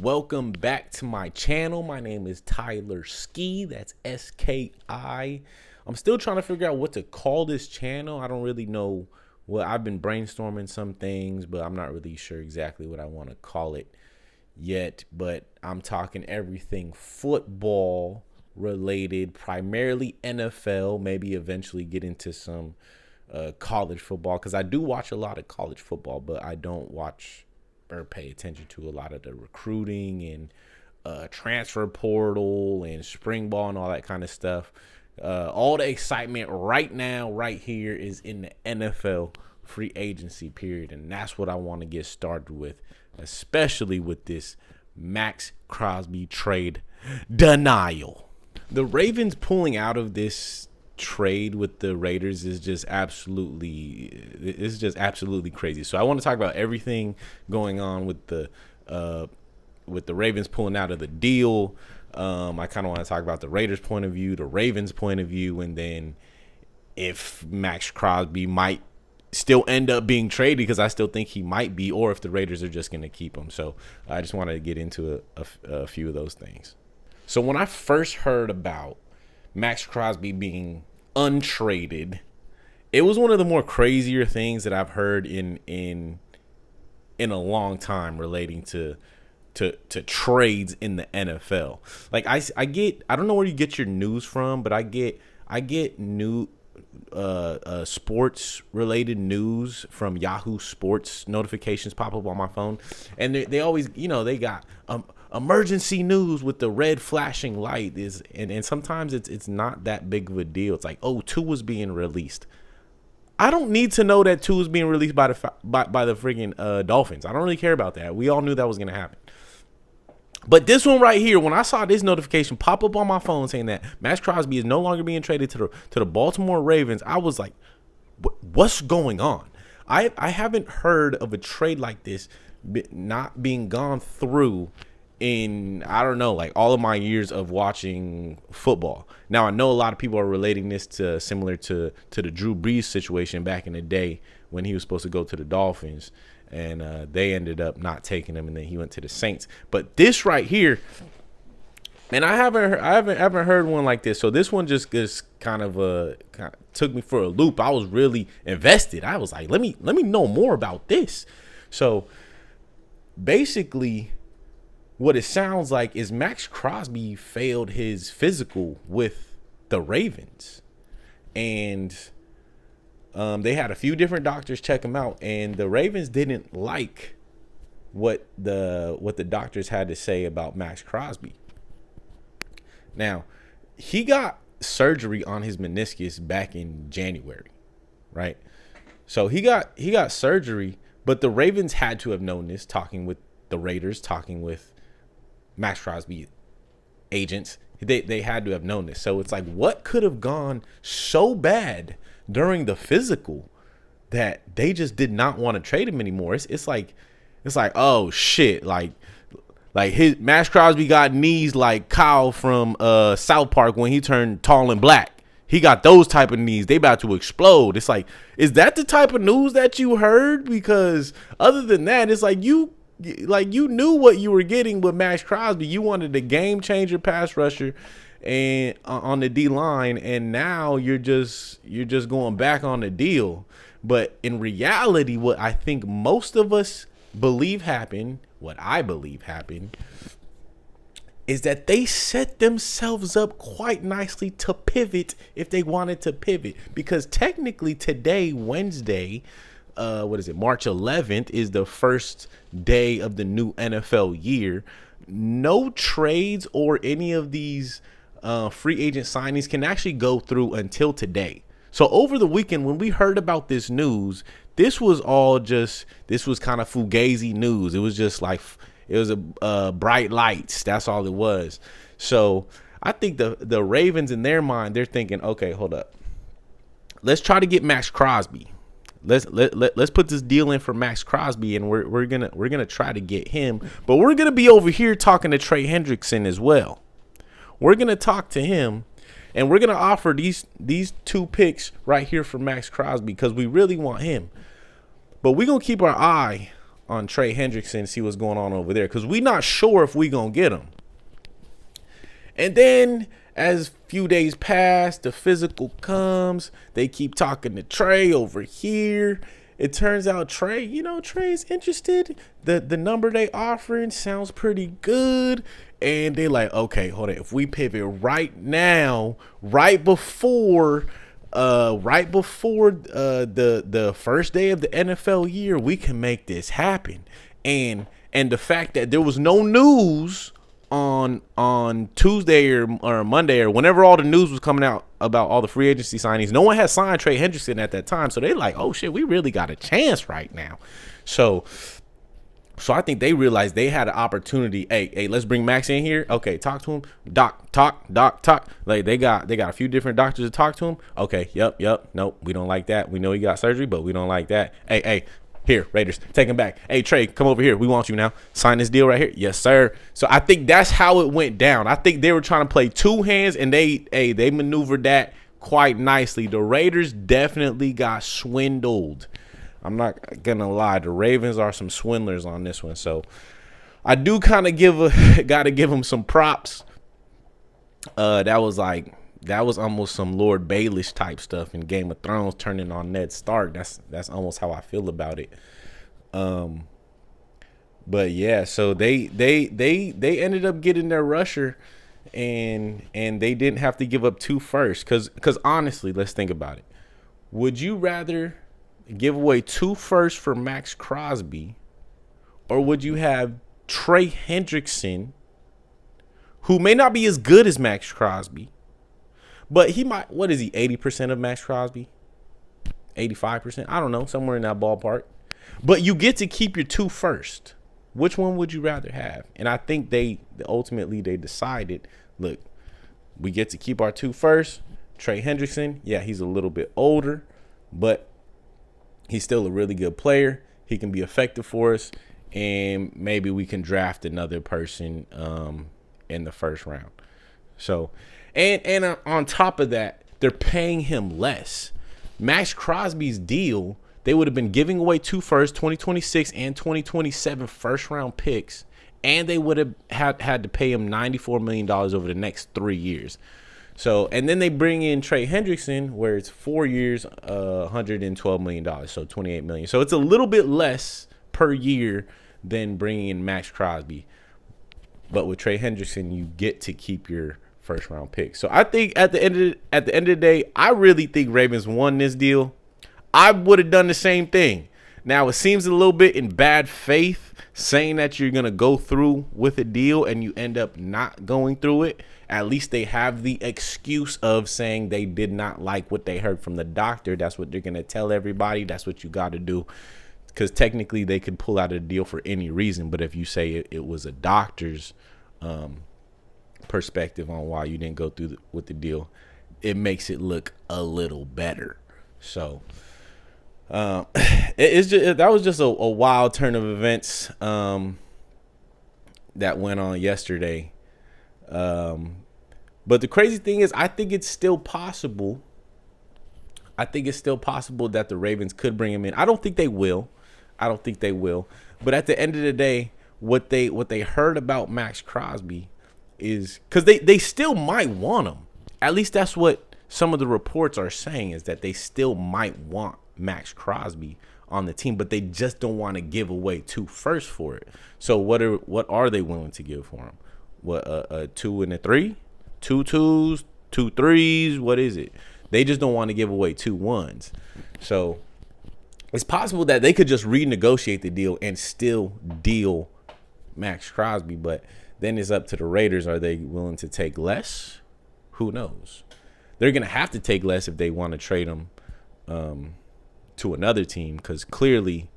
Welcome back to my channel. My name is Tyler Ski. That's S-K-I. I'm still trying to figure out what to call this channel. I don't really know. Well, I've been brainstorming some things, but I'm not really sure exactly what I want to call it yet. But I'm talking everything football related, primarily NFL, maybe eventually get into some college football, because I do watch a lot of college football, but I don't watch or pay attention to a lot of the recruiting and transfer portal and spring ball and all that kind of stuff. All the excitement right now, right here, is in the NFL free agency period, and that's what I want to get started with, especially with this Maxx Crosby trade denial. The Ravens pulling out of this trade with the Raiders is just absolutely crazy. So I want to talk about everything going on with the Ravens pulling out of the deal. I kind of want to talk about the Raiders' point of view, the Ravens' point of view, and then if Maxx Crosby might still end up being traded, because I still think he might be, or if the Raiders are just going to keep him. So I just want to get into a few of those things. So when I first heard about Maxx Crosby being untraded, it was one of the more crazier things that I've heard in a long time relating to trades in the NFL. Like I don't know where you get your news from, but I get new sports related news from Yahoo Sports. Notifications pop up on my phone, and they always, they got emergency news with the red flashing light is, and sometimes it's not that big of a deal. It's like, oh, Tua is being released. I don't need to know that Tua is being released by the freaking Dolphins. I don't really care about that. We all knew that was gonna happen. But this one right here, when I saw this notification pop up on my phone saying that Maxx Crosby is no longer being traded to the Baltimore Ravens, I was like, what's going on? I haven't heard of a trade like this not being gone through in, I don't know, like all of my years of watching football. Now, I know a lot of people are relating this to similar to the Drew Brees situation back in the day when he was supposed to go to the Dolphins, and they ended up not taking him, and then he went to the Saints. But this right here, and I haven't heard one like this. So this one just kind of took me for a loop. I was really invested. I was like, let me know more about this. So basically, what it sounds like is Maxx Crosby failed his physical with the Ravens, and they had a few different doctors check him out, and the Ravens didn't like what the doctors had to say about Maxx Crosby. Now, he got surgery on his meniscus back in January, right? So he got surgery, but the Ravens had to have known this, talking with the Raiders, talking with Maxx Crosby agents. They had to have known this. So it's like, what could have gone so bad during the physical that they just did not want to trade him anymore? It's like, oh shit, like his Maxx Crosby got knees like Kyle from South Park when he turned tall and black. He got those type of knees. They about to explode. It's like, is that the type of news that you heard? Because other than that, it's like you knew what you were getting with Maxx Crosby. You wanted a game changer pass rusher and on the D line, and now you're just going back on the deal. But in reality, what I think most of us believe happened, what I believe happened, is that they set themselves up quite nicely to pivot if they wanted to pivot. Because technically today, Wednesday, March 11th is the first day of the new NFL year. No trades or any of these free agent signings can actually go through until today. So over the weekend, when we heard about this news, this was kind of fugazi news. It was just like, it was a bright lights. That's all it was. So I think the Ravens, in their mind, they're thinking, okay, hold up, let's try to get Maxx Crosby. Let's put this deal in for Maxx Crosby, and we're gonna try to get him. But we're gonna be over here talking to Trey Hendrickson as well. We're gonna talk to him, and we're gonna offer these two picks right here for Maxx Crosby because we really want him. But we're gonna keep our eye on Trey Hendrickson, see what's going on over there, because we not sure if we gonna get him. And then as few days pass, the physical comes. They keep talking to Trey over here. It turns out Trey is interested. The number they offering sounds pretty good. And they like, okay, hold on. If we pivot right now, right before the first day of the NFL year, we can make this happen. And the fact that there was no news on Tuesday or Monday or whenever all the news was coming out about all the free agency signings, no one had signed Trey Hendrickson at that time. So they like, oh shit, we really got a chance right now. So I think they realized they had an opportunity. Hey, let's bring Max in here. Okay, talk to him. Doc, talk. Like they got a few different doctors to talk to him. Okay, yep. Nope, we don't like that. We know he got surgery, but we don't like that. Hey, here, Raiders, take him back. Hey, Trey, come over here. We want you now. Sign this deal right here. Yes, sir. So I think that's how it went down. I think they were trying to play two hands, and they maneuvered that quite nicely. The Raiders definitely got swindled. I'm not gonna lie. The Ravens are some swindlers on this one. So I do kind of got to give them some props. That was almost some Lord Baelish type stuff in Game of Thrones, turning on Ned Stark. That's almost how I feel about it. But yeah, so they ended up getting their rusher, and they didn't have to give up 2 firsts. Because honestly, let's think about it. Would you rather give away 2 firsts for Maxx Crosby, or would you have Trey Hendrickson, who may not be as good as Maxx Crosby, but he might, what is he, 80% of Maxx Crosby? 85%? I don't know, somewhere in that ballpark. But you get to keep your 2 first. Which one would you rather have? And I think they ultimately decided, look, we get to keep our 2 first. Trey Hendrickson, yeah, he's a little bit older, but he's still a really good player. He can be effective for us, and maybe we can draft another person in the first round. So, and on top of that, they're paying him less. Maxx Crosby's deal, they would have been giving away 2 firsts, 2026 and 2027 first-round picks, and they would have had to pay him $94 million over the next 3 years. So, and then they bring in Trey Hendrickson, where it's 4 years, $112 million, so $28 million. So it's a little bit less per year than bringing in Maxx Crosby. But with Trey Hendrickson, you get to keep your first-round pick. So I think at the end of the day, I really think Ravens won this deal. I would have done the same thing. Now, it seems a little bit in bad faith saying that you're going to go through with a deal and you end up not going through it. At least they have the excuse of saying they did not like what they heard from the doctor. That's what they're going to tell everybody. That's what you got to do. Because technically they could pull out a deal for any reason. But if you say it was a doctor's perspective on why you didn't go through with the deal, it makes it look a little better. So that was just a wild turn of events that went on yesterday. But the crazy thing is, I think it's still possible. I think it's still possible that the Ravens could bring him in. I don't think they will. But at the end of the day, what they heard about Maxx Crosby is, because they still might want him. At least that's what some of the reports are saying, is that they still might want Maxx Crosby on the team, but they just don't want to give away 2 firsts for it. So what are they willing to give for him? What, a 2 and a 3? 2 2s, 2 3s? What is it? They just don't want to give away 2 1s. So it's possible that they could just renegotiate the deal and still deal Maxx Crosby, but then it's up to the Raiders. Are they willing to take less? Who knows? They're going to have to take less if they want to trade him to another team, because clearly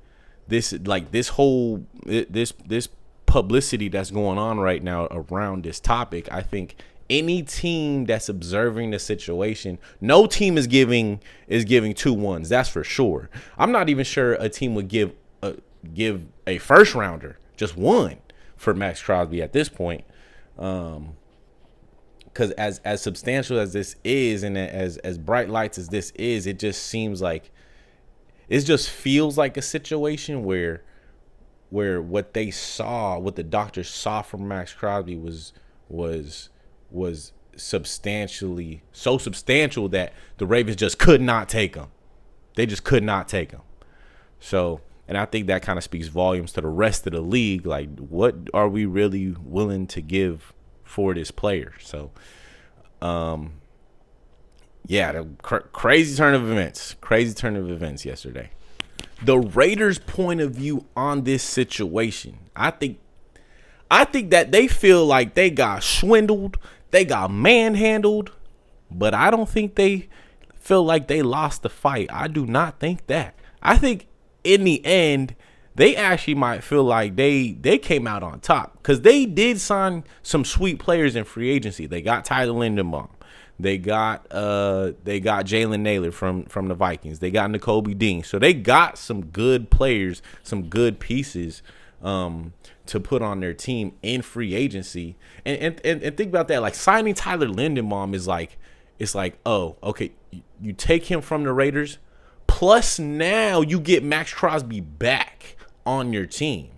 this publicity that's going on right now around this topic, I think any team that's observing the situation, no team is giving 2 1s. That's for sure. I'm not even sure a team would give a first rounder, just one, for Maxx Crosby at this point. Because as substantial as this is, and as bright lights as this is, it just seems like, it just feels like a situation where what they saw, what the doctors saw from Maxx Crosby was substantially so substantial that the Ravens just could not take him. They just could not take him. So, and I think that kind of speaks volumes to the rest of the league. Like, what are we really willing to give for this player? So, yeah, the crazy turn of events. Crazy turn of events yesterday. The Raiders' point of view on this situation, I think that they feel like they got swindled, they got manhandled, but I don't think they feel like they lost the fight. I do not think that. I think in the end, they actually might feel like they came out on top because they did sign some sweet players in free agency. They got Tyler Linderbaum. They got Jalen Naylor from the Vikings. They got Nakobe Dean. So they got some good players, some good pieces to put on their team in free agency. And think about that. Like, signing Tyler Linderbaum is like, it's like, oh, okay, you take him from the Raiders, plus now you get Maxx Crosby back on your team.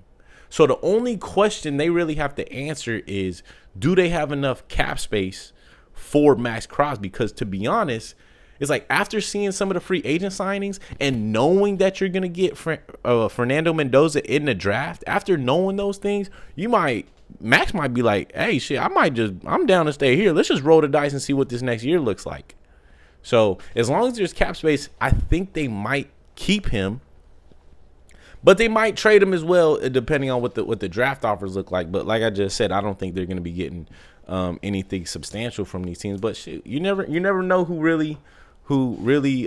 So the only question they really have to answer is, do they have enough cap space for Maxx Crosby? Because to be honest, it's like, after seeing some of the free agent signings and knowing that you're gonna get Fernando Mendoza in the draft, after knowing those things, Max might be like, hey, shit, I'm down to stay here. Let's just roll the dice and see what this next year looks like. So as long as there's cap space, I think they might keep him, but they might trade him as well, depending on what the draft offers look like. But like I just said, I don't think they're gonna be getting anything substantial from these teams. But shit, you never know who really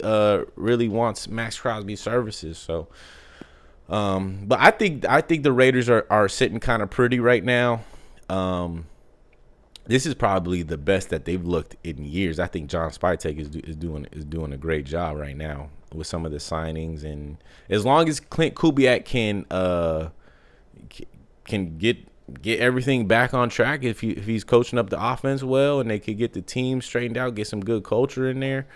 wants Maxx Crosby's services. So, but I think the Raiders are sitting kind of pretty right now. This is probably the best that they've looked in years. I think John Spytek is doing a great job right now with some of the signings, and as long as Clint Kubiak can get everything back on track, if he's coaching up the offense well, and they could get the team straightened out, get some good culture in there,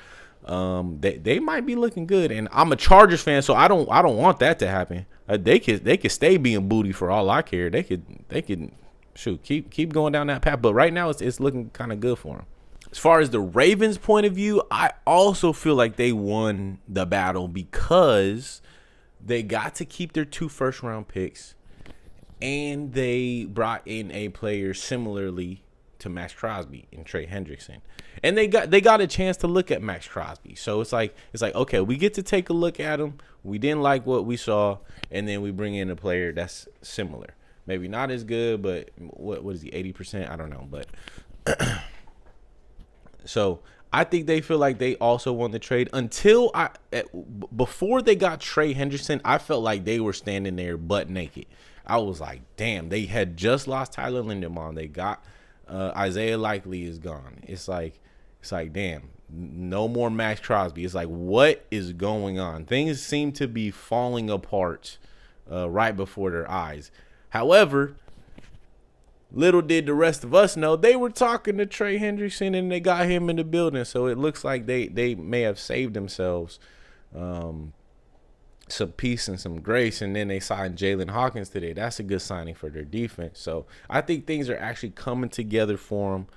they might be looking good. And I'm a Chargers fan, so I don't want that to happen. They could stay being booty for all I care. They could shoot, keep going down that path. But right now it's looking kind of good for them. As far as the Ravens' point of view, I also feel like they won the battle because they got to keep their 2 first-round picks, and they brought in a player similarly to Maxx Crosby and Trey Hendrickson. And they got a chance to look at Maxx Crosby. So it's like, okay, we get to take a look at him. We didn't like what we saw, and then we bring in a player that's similar. Maybe not as good, but what is he, 80%? I don't know. But so I think they feel like they also won the trade. Before they got Trey Hendrickson, I felt like they were standing there butt naked. I was like, damn, they had just lost Tyler Linderbaum. They got Isaiah Likely is gone. It's like, damn, no more Maxx Crosby. It's like, what is going on? Things seem to be falling apart right before their eyes. However, little did the rest of us know, they were talking to Trey Hendrickson and they got him in the building. So it looks like they may have saved themselves some peace and some grace. And then they signed Jalen Hawkins today. That's a good signing for their defense. So I think things are actually coming together for them.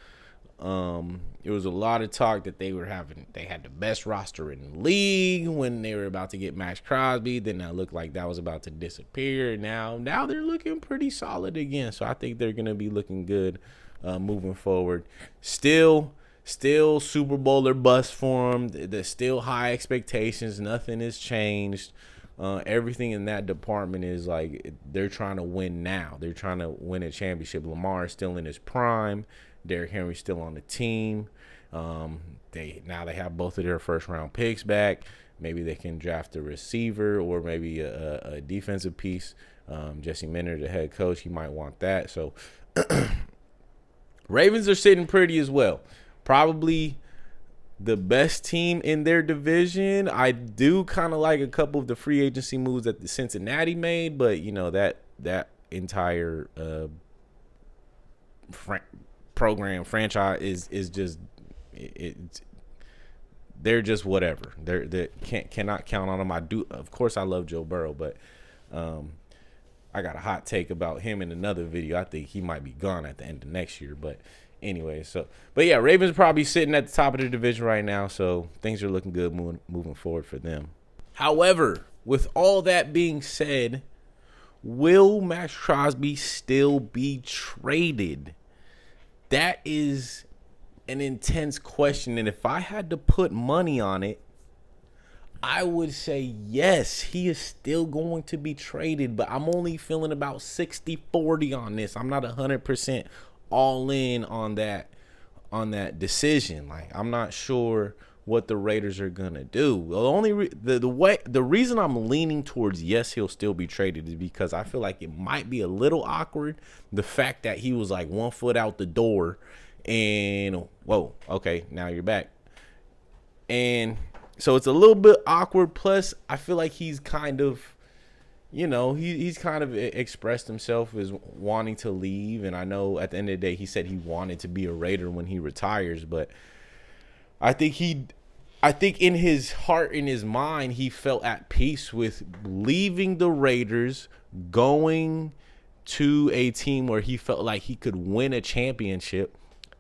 There was a lot of talk that they had the best roster in the league when they were about to get Maxx Crosby. Then it looked like that was about to disappear. Now they're looking pretty solid again. So I think they're going to be looking good moving forward. Still Super Bowl or bust for them. There's still high expectations. Nothing has changed. Everything in that department is like, they're trying to win now. They're trying to win a championship. Lamar is still in his prime. Derrick Henry's still on the team. They have both of their first-round picks back. Maybe they can draft a receiver or maybe a defensive piece. Jesse Minter, the head coach, he might want that. So Ravens are sitting pretty as well. Probably the best team in their division. I do kind of like a couple of the free agency moves that the Cincinnati made, but that entire franchise is just they're just whatever. They cannot count on them. Of course I love Joe Burrow, but I got a hot take about him in another video. I think he might be gone at the end of next year. But anyway, but yeah, Ravens probably sitting at the top of the division right now, so things are looking good moving forward for them. However, with all that being said, will Maxx Crosby still be traded? That is an intense question, and if I had to put money on it, I would say yes, he is still going to be traded, but I'm only feeling about 60-40 on this. I'm not 100% all in on that decision. Like, I'm not sure what the Raiders are gonna do. The reason I'm leaning towards yes, he'll still be traded is because I feel like it might be a little awkward, the fact that he was like 1 foot out the door and whoa, okay, now you're back. And so it's a little bit awkward. Plus, I feel like he's kind of, he's kind of expressed himself as wanting to leave. And I know at the end of the day, he said he wanted to be a Raider when he retires. But I think in his heart, in his mind, he felt at peace with leaving the Raiders, going to a team where he felt like he could win a championship,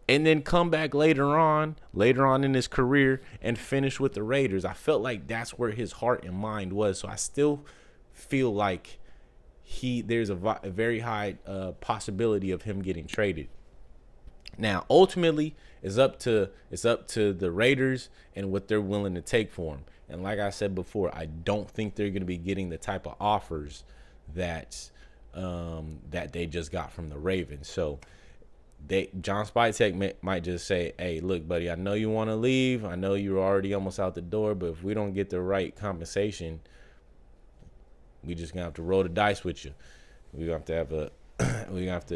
and then come back later on in his career and finish with the Raiders. I felt like that's where his heart and mind was. So I still feel like there's a very high possibility of him getting traded. Now, ultimately, it's up to the Raiders and what they're willing to take for him. And like I said before, I don't think they're going to be getting the type of offers that they just got from the Ravens. So John Spytek might just say, hey, look, buddy, I know you want to leave. I know you're already almost out the door, but if we don't get the right compensation, we just going to have to roll the dice with you. You're going to have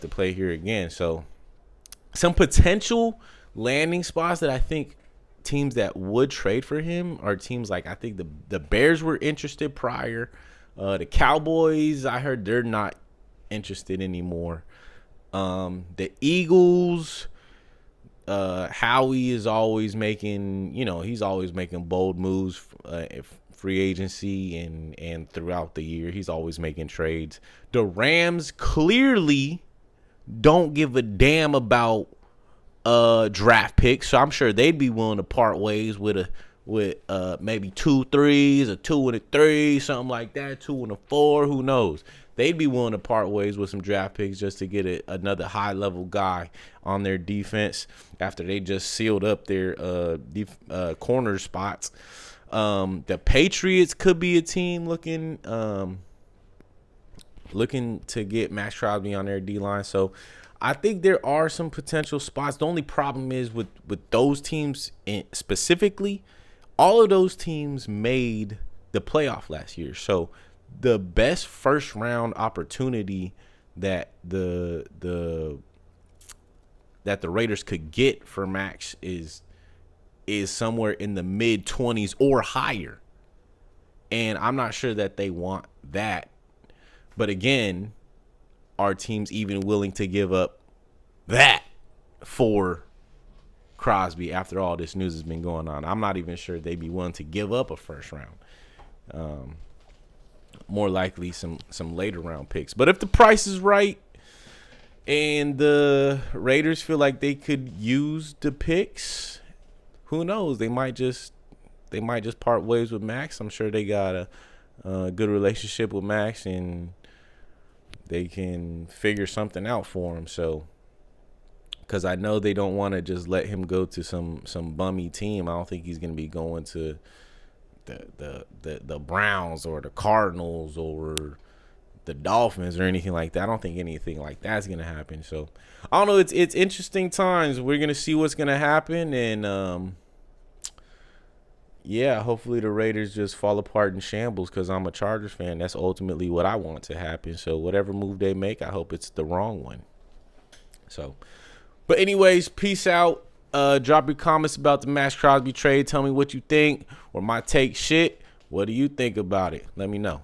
to play here again. So some potential landing spots that I think teams that would trade for him are teams like, I think the Bears were interested prior. The Cowboys, I heard they're not interested anymore. The Eagles, Howie is always making, he's always making bold moves, free agency and throughout the year. He's always making trades. The Rams clearly don't give a damn about draft picks, so I'm sure they'd be willing to part ways with maybe 2 3s, a 2 and a 3, something like that, 2 and a 4, who knows. They'd be willing to part ways with some draft picks just to get another high-level guy on their defense after they just sealed up their corner spots. The Patriots could be a team looking to get Maxx Crosby on their D-line. So I think there are some potential spots. The only problem is with those teams specifically, all of those teams made the playoff last year. So the best first round opportunity that the Raiders could get for Max is somewhere in the mid-20s or higher. And I'm not sure that they want that. But again, are teams even willing to give up that for Crosby after all this news has been going on? I'm not even sure they'd be willing to give up a first round. More likely some later round picks. But if the price is right and the Raiders feel like they could use the picks, who knows? They might just part ways with Max. I'm sure they got a good relationship with Max and they can figure something out for him. So, because I know they don't want to just let him go to some bummy team. I don't think he's going to be going to the Browns or the Cardinals or the Dolphins or anything like that. I don't think anything like that's going to happen. So, I don't know. It's interesting times. We're going to see what's going to happen. And, yeah, hopefully the Raiders just fall apart in shambles because I'm a Chargers fan. That's ultimately what I want to happen. So, whatever move they make, I hope it's the wrong one. So, but anyways, peace out. Drop your comments about the Maxx Crosby trade. Tell me what you think, or my take shit. What do you think about it? Let me know.